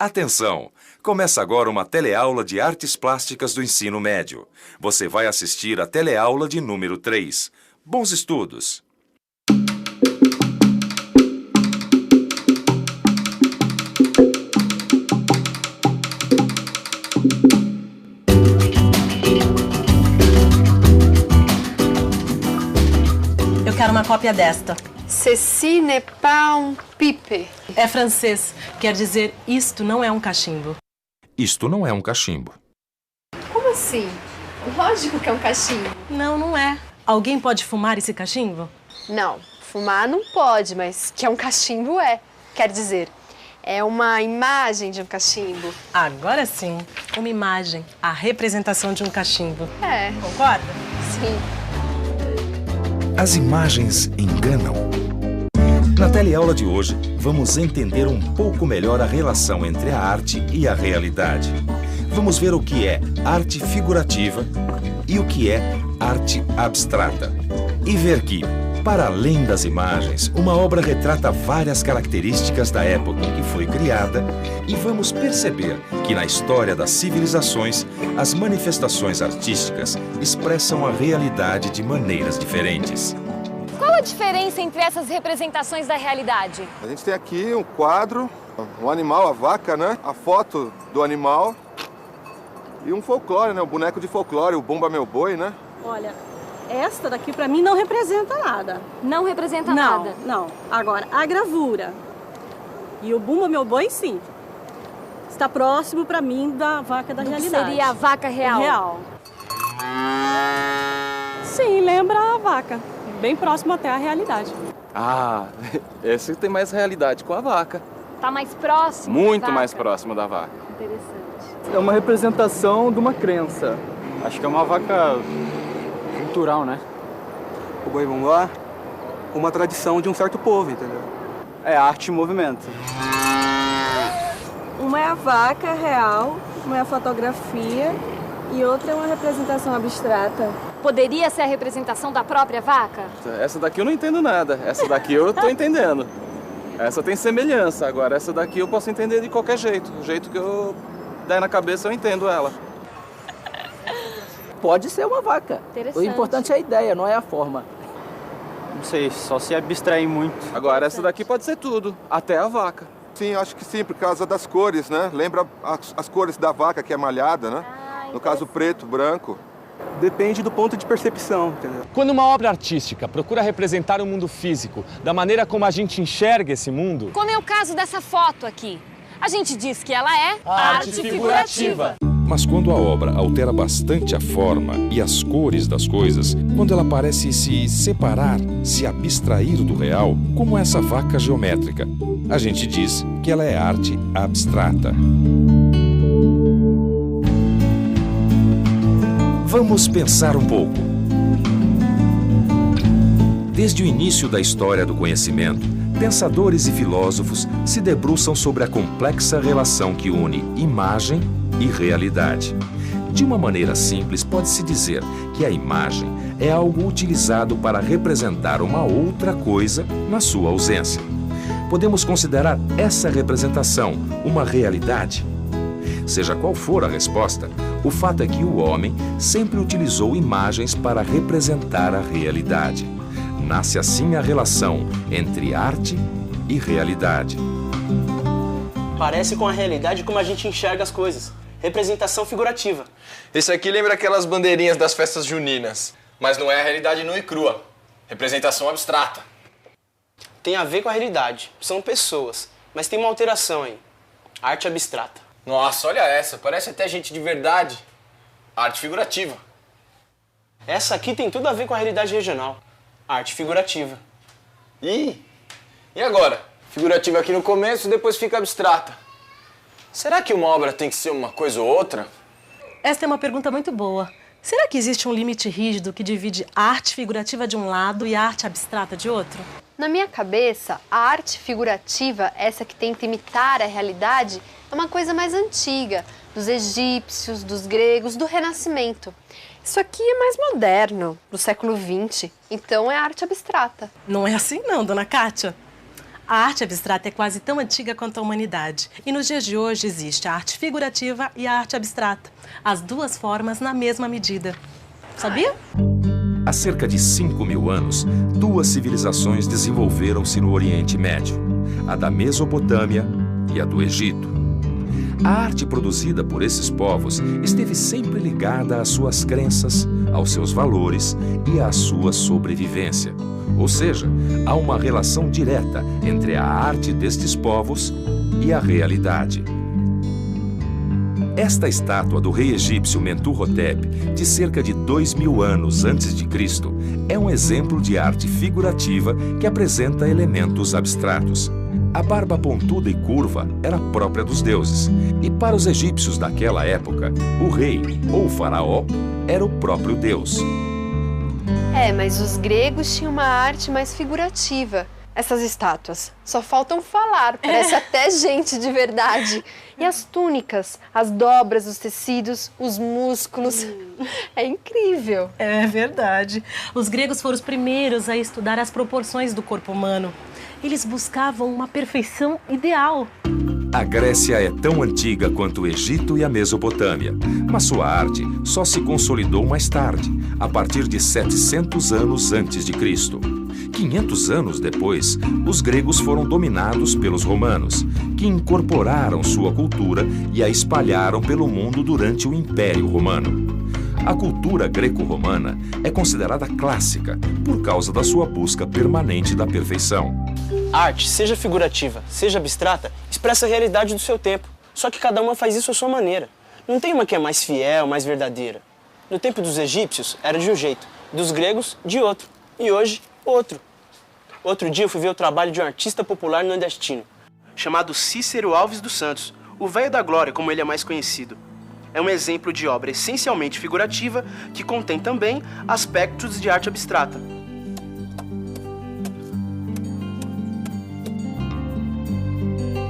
Atenção! Começa agora uma teleaula de artes plásticas do ensino médio. Você vai assistir a teleaula de número 3. Bons estudos! Eu quero uma cópia desta. Ceci n'est pas un pipe. É francês. Quer dizer, isto não é um cachimbo. Isto não é um cachimbo. Como assim? Lógico que é um cachimbo. Não, não é. Alguém pode fumar esse cachimbo? Não, fumar não pode, mas que é um cachimbo é. Quer dizer, é uma imagem de um cachimbo. Agora sim. Uma imagem. A representação de um cachimbo. É. Concorda? Sim. As imagens enganam. Na teleaula de hoje, vamos entender um pouco melhor a relação entre a arte e a realidade. Vamos ver o que é arte figurativa e o que é arte abstrata. E ver que, para além das imagens, uma obra retrata várias características da época em que foi criada e vamos perceber que na história das civilizações, as manifestações artísticas expressam a realidade de maneiras diferentes. Qual a diferença entre essas representações da realidade? A gente tem aqui um quadro, um animal, a vaca, né? A foto do animal e um folclore, né? O boneco de folclore, o Bumba Meu Boi, né? Olha, esta daqui pra mim não representa nada. Não representa nada? Não. Agora, a gravura e o Bumba Meu Boi, sim. Está próximo pra mim da vaca da realidade. Seria a vaca real? Real. Sim, lembra a vaca. Bem próximo até a realidade. Ah, esse tem mais realidade com a vaca. Tá mais próximo? Muito mais próximo da vaca. Interessante. É uma representação de uma crença. Acho que é uma vaca cultural, né? O boi bumbá, uma tradição de um certo povo, entendeu? É arte em movimento. Uma é a vaca real, uma é a fotografia e outra é uma representação abstrata. Poderia ser a representação da própria vaca? Essa daqui eu não entendo nada. Essa daqui eu tô entendendo. Essa tem semelhança. Agora, essa daqui eu posso entender de qualquer jeito. Do jeito que eu der na cabeça, eu entendo ela. Pode ser uma vaca. O importante é a ideia, não é a forma. Não sei, só se abstrair muito. Agora, essa daqui pode ser tudo, até a vaca. Sim, acho que sim, por causa das cores, né? Lembra as cores da vaca que é malhada, né? No caso, preto, branco. Depende do ponto de percepção, entendeu? Quando uma obra artística procura representar o mundo físico da maneira como a gente enxerga esse mundo... Como é o caso dessa foto aqui. A gente diz que ela é arte figurativa. Mas quando a obra altera bastante a forma e as cores das coisas, quando ela parece se separar, se abstrair do real, como essa vaca geométrica, a gente diz que ela é arte abstrata. Vamos pensar um pouco. Desde o início da história do conhecimento, pensadores e filósofos se debruçam sobre a complexa relação que une imagem e realidade. De uma maneira simples, pode-se dizer que a imagem é algo utilizado para representar uma outra coisa na sua ausência. Podemos considerar essa representação uma realidade? Seja qual for a resposta, o fato é que o homem sempre utilizou imagens para representar a realidade. Nasce assim a relação entre arte e realidade. Parece com a realidade como a gente enxerga as coisas. Representação figurativa. Esse aqui lembra aquelas bandeirinhas das festas juninas, mas não é a realidade nua e crua. Representação abstrata. Tem a ver com a realidade. São pessoas, mas tem uma alteração aí. Arte abstrata. Nossa, olha essa, parece até gente de verdade. Arte figurativa. Essa aqui tem tudo a ver com a realidade regional. Arte figurativa. E agora? Figurativa aqui no começo, depois fica abstrata. Será que uma obra tem que ser uma coisa ou outra? Esta é uma pergunta muito boa. Será que existe um limite rígido que divide a arte figurativa de um lado e a arte abstrata de outro? Na minha cabeça, a arte figurativa, essa que tenta imitar a realidade, é uma coisa mais antiga, dos egípcios, dos gregos, do Renascimento. Isso aqui é mais moderno, do século XX, então é arte abstrata. Não é assim não, dona Kátia. A arte abstrata é quase tão antiga quanto a humanidade. E nos dias de hoje existe a arte figurativa e a arte abstrata. As duas formas na mesma medida. Sabia? Há cerca de 5.000 anos, duas civilizações desenvolveram-se no Oriente Médio. A da Mesopotâmia e a do Egito. A arte produzida por esses povos esteve sempre ligada às suas crenças, aos seus valores e à sua sobrevivência. Ou seja, há uma relação direta entre a arte destes povos e a realidade. Esta estátua do rei egípcio Mentuhotep, de cerca de 2.000 anos antes de Cristo, é um exemplo de arte figurativa que apresenta elementos abstratos. A barba pontuda e curva era própria dos deuses, e para os egípcios daquela época, o rei ou o faraó era o próprio deus. Mas os gregos tinham uma arte mais figurativa. Essas estátuas só faltam falar, parece até gente de verdade. E as túnicas, as dobras dos tecidos, os músculos, é incrível. É verdade. Os gregos foram os primeiros a estudar as proporções do corpo humano. Eles buscavam uma perfeição ideal. A Grécia é tão antiga quanto o Egito e a Mesopotâmia, mas sua arte só se consolidou mais tarde, a partir de 700 anos antes de Cristo. 500 anos depois, os gregos foram dominados pelos romanos, que incorporaram sua cultura e a espalharam pelo mundo durante o Império Romano. A cultura greco-romana é considerada clássica por causa da sua busca permanente da perfeição. A arte, seja figurativa, seja abstrata, expressa a realidade do seu tempo. Só que cada uma faz isso à sua maneira. Não tem uma que é mais fiel, mais verdadeira. No tempo dos egípcios, era de um jeito. Dos gregos, de outro. E hoje, outro. Outro dia eu fui ver o trabalho de um artista popular nordestino, chamado Cícero Alves dos Santos, o Velho da Glória, como ele é mais conhecido. É um exemplo de obra essencialmente figurativa que contém também aspectos de arte abstrata.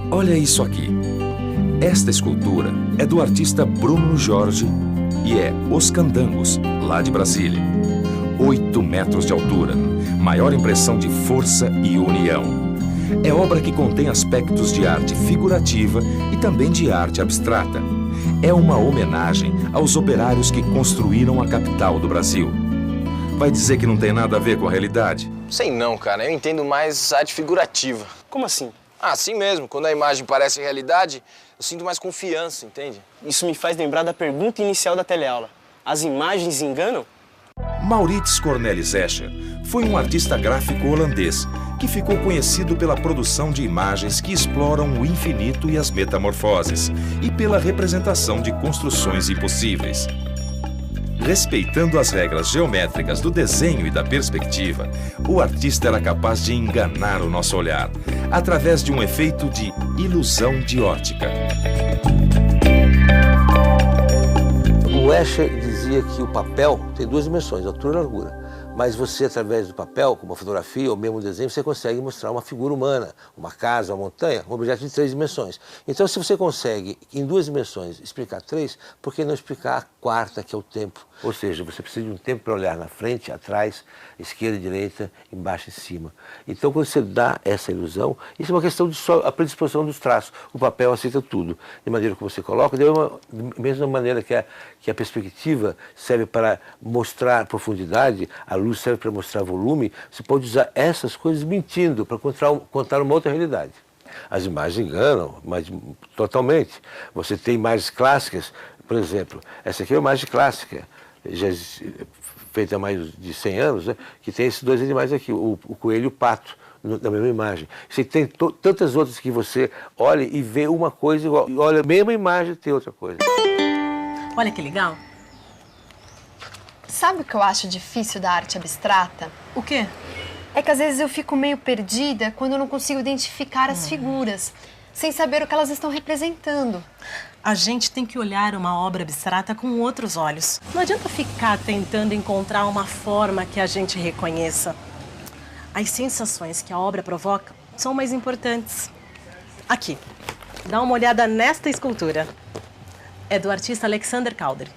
Olha isso aqui. Esta escultura é do artista Bruno Jorge e é Os Candangos, lá de Brasília. 8 metros de altura, maior impressão de força e união. É obra que contém aspectos de arte figurativa e também de arte abstrata. É uma homenagem aos operários que construíram a capital do Brasil. Vai dizer que não tem nada a ver com a realidade? Sei não, cara. Eu entendo mais arte figurativa. Como assim? Assim mesmo. Quando a imagem parece realidade, eu sinto mais confiança, entende? Isso me faz lembrar da pergunta inicial da teleaula. As imagens enganam? Maurits Cornelis Escher foi um artista gráfico holandês que ficou conhecido pela produção de imagens que exploram o infinito e as metamorfoses e pela representação de construções impossíveis. Respeitando as regras geométricas do desenho e da perspectiva, o artista era capaz de enganar o nosso olhar através de um efeito de ilusão de ótica. O Escher dizia que o papel tem 2 dimensões, altura e largura. Mas você, através do papel, como a fotografia ou mesmo o desenho, você consegue mostrar uma figura humana, uma casa, uma montanha, um objeto de 3 dimensões. Então, se você consegue, em 2 dimensões, explicar 3, por que não explicar a 4ª, que é o tempo? Ou seja, você precisa de um tempo para olhar na frente, atrás, esquerda e direita, embaixo e cima. Então, quando você dá essa ilusão, isso é uma questão de só a predisposição dos traços. O papel aceita tudo. De maneira que você coloca, da mesma maneira que a perspectiva serve para mostrar profundidade, a luz serve para mostrar volume, você pode usar essas coisas mentindo para contar uma outra realidade. As imagens enganam, mas totalmente. Você tem imagens clássicas, por exemplo, essa aqui é uma imagem clássica, já feita há mais de 100 anos, né, que tem esses 2 animais aqui, o coelho e o pato, na mesma imagem. Você tem tantas outras que você olha e vê uma coisa igual, e olha a mesma imagem e tem outra coisa. Olha que legal. Sabe o que eu acho difícil da arte abstrata? O quê? É que às vezes eu fico meio perdida quando eu não consigo identificar as figuras, sem saber o que elas estão representando. A gente tem que olhar uma obra abstrata com outros olhos. Não adianta ficar tentando encontrar uma forma que a gente reconheça. As sensações que a obra provoca são mais importantes. Aqui, dá uma olhada nesta escultura. É do artista Alexander Calder.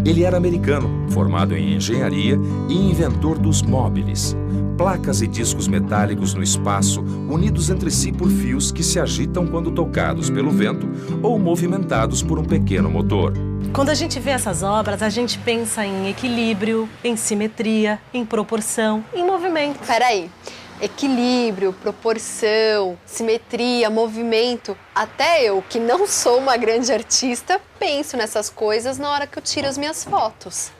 Ele era americano, formado em engenharia e inventor dos móveis. Placas e discos metálicos no espaço, unidos entre si por fios que se agitam quando tocados pelo vento ou movimentados por um pequeno motor. Quando a gente vê essas obras, a gente pensa em equilíbrio, em simetria, em proporção, em movimento. Peraí. Equilíbrio, proporção, simetria, movimento. Até eu, que não sou uma grande artista, penso nessas coisas na hora que eu tiro as minhas fotos.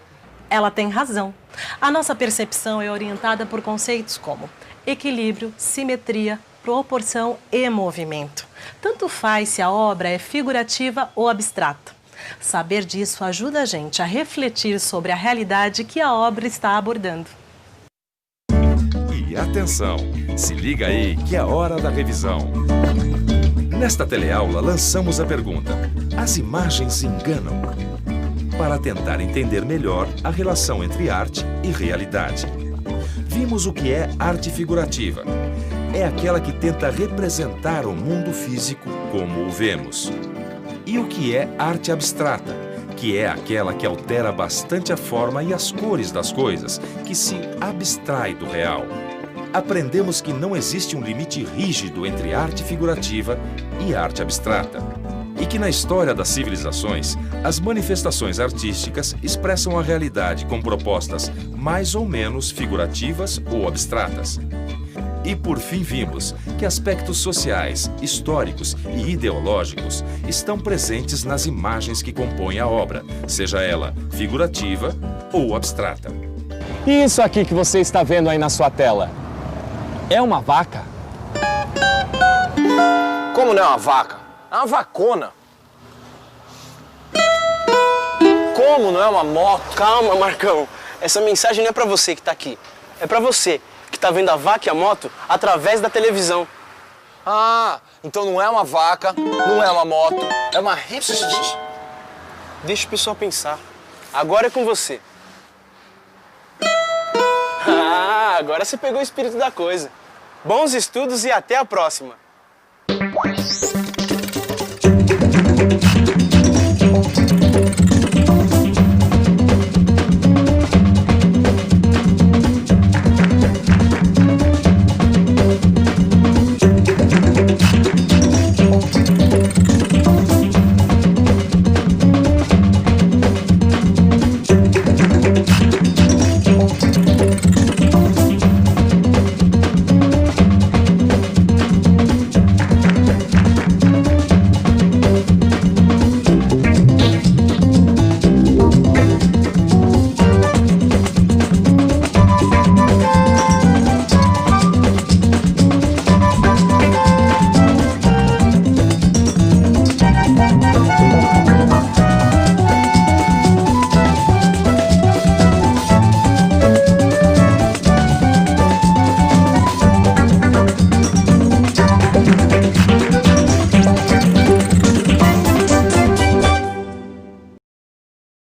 Ela tem razão. A nossa percepção é orientada por conceitos como equilíbrio, simetria, proporção e movimento. Tanto faz se a obra é figurativa ou abstrata. Saber disso ajuda a gente a refletir sobre a realidade que a obra está abordando. E atenção, se liga aí que é hora da revisão. Nesta teleaula lançamos a pergunta: as imagens enganam? Para tentar entender melhor a relação entre arte e realidade. Vimos o que é arte figurativa. É aquela que tenta representar o mundo físico como o vemos. E o que é arte abstrata, que é aquela que altera bastante a forma e as cores das coisas, que se abstrai do real. Aprendemos que não existe um limite rígido entre arte figurativa e arte abstrata. E que na história das civilizações, as manifestações artísticas expressam a realidade com propostas mais ou menos figurativas ou abstratas. E por fim vimos que aspectos sociais, históricos e ideológicos estão presentes nas imagens que compõem a obra, seja ela figurativa ou abstrata. E isso aqui que você está vendo aí na sua tela? É uma vaca? Como não é uma vaca? É uma vacona. Como não é uma moto? Calma, Marcão. Essa mensagem não é pra você que tá aqui. É pra você que tá vendo a vaca e a moto através da televisão. Ah, então não é uma vaca, não é uma moto, é uma... Deixa o pessoal pensar. Agora é com você. Ah, agora você pegou o espírito da coisa. Bons estudos e até a próxima.